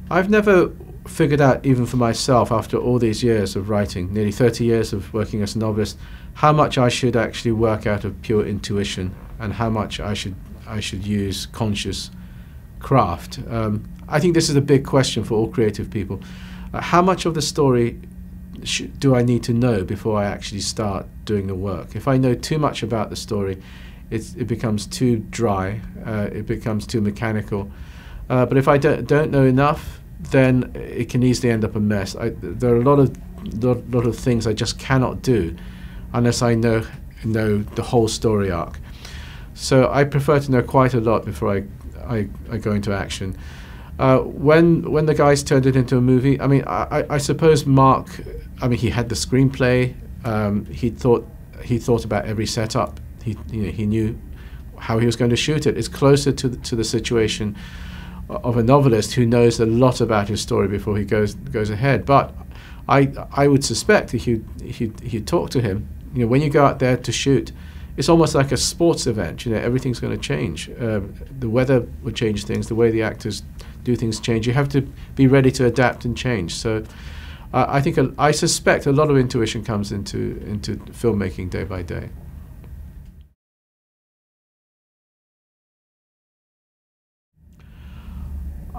I've never figured out, even for myself, after all these years of writing, nearly 30 years of working as a novelist, how much I should actually work out of pure intuition and how much I should use conscious craft. I think this is a big question for all creative people. How much of the story do I need to know before I actually start doing the work? If I know too much about the story, it becomes too dry, it becomes too mechanical. But if I don't know enough, then it can easily end up a mess. There are a lot of things I just cannot do unless I know the whole story arc. So I prefer to know quite a lot before I go into action. When the guys turned it into a movie, I mean, I suppose Mark, I mean, he had the screenplay. He thought about every setup. He knew how he was going to shoot it. It's closer to the situation of a novelist who knows a lot about his story before he goes ahead. But I would suspect if you talk to him, when you go out there to shoot, it's almost like a sports event. Everything's going to change. The weather will change things. The way the actors do things change. You have to be ready to adapt and change. So I suspect a lot of intuition comes into filmmaking day by day.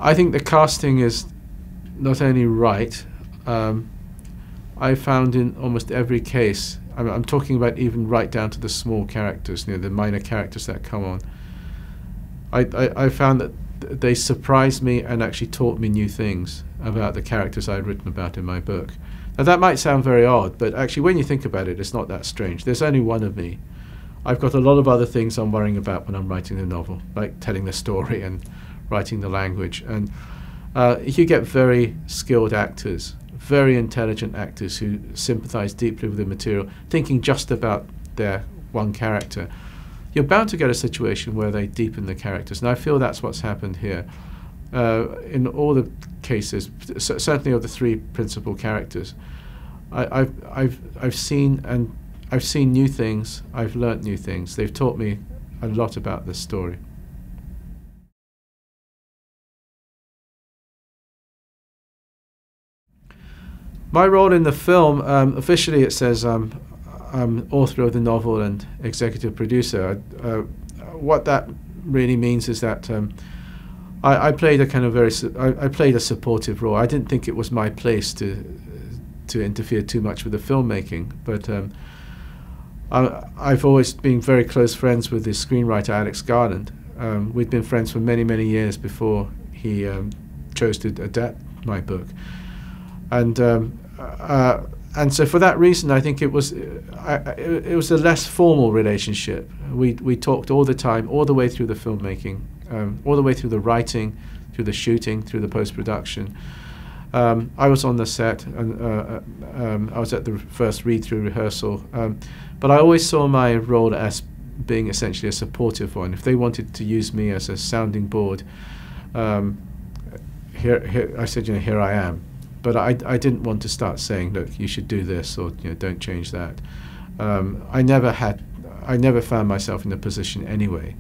I think the casting is not only right. I found in almost every case, I'm talking about even right down to the small characters, the minor characters that come on. I found that they surprised me and actually taught me new things about the characters I'd written about in my book. Now that might sound very odd, but actually when you think about it, it's not that strange. There's only one of me. I've got a lot of other things I'm worrying about when I'm writing the novel, like telling the story and writing the language. And you get very skilled actors, very intelligent actors who sympathize deeply with the material, thinking just about their one character. You're bound to get a situation where they deepen the characters, and I feel that's what's happened here. In all the cases, certainly of the three principal characters, I've seen new things. I've learnt new things. They've taught me a lot about this story. My role in the film, officially it says I'm author of the novel and executive producer. What that really means is that I played a kind of I played a supportive role. I didn't think it was my place to interfere too much with the filmmaking, but I've always been very close friends with the screenwriter Alex Garland. We'd been friends for many, many years before he chose to adapt my book. And so for that reason, I think it was a less formal relationship. We talked all the time, all the way through the filmmaking, all the way through the writing, through the shooting, through the post-production. I was on the set, and I was at the first read-through rehearsal. But I always saw my role as being essentially a supportive one. If they wanted to use me as a sounding board, here I said, here I am. But I didn't want to start saying, look, you should do this, or don't change that. I never found myself in a position anyway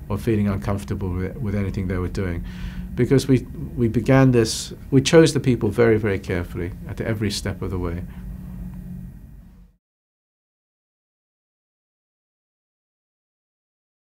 of feeling uncomfortable with anything they were doing, because we began this. We chose the people very, very carefully at every step of the way.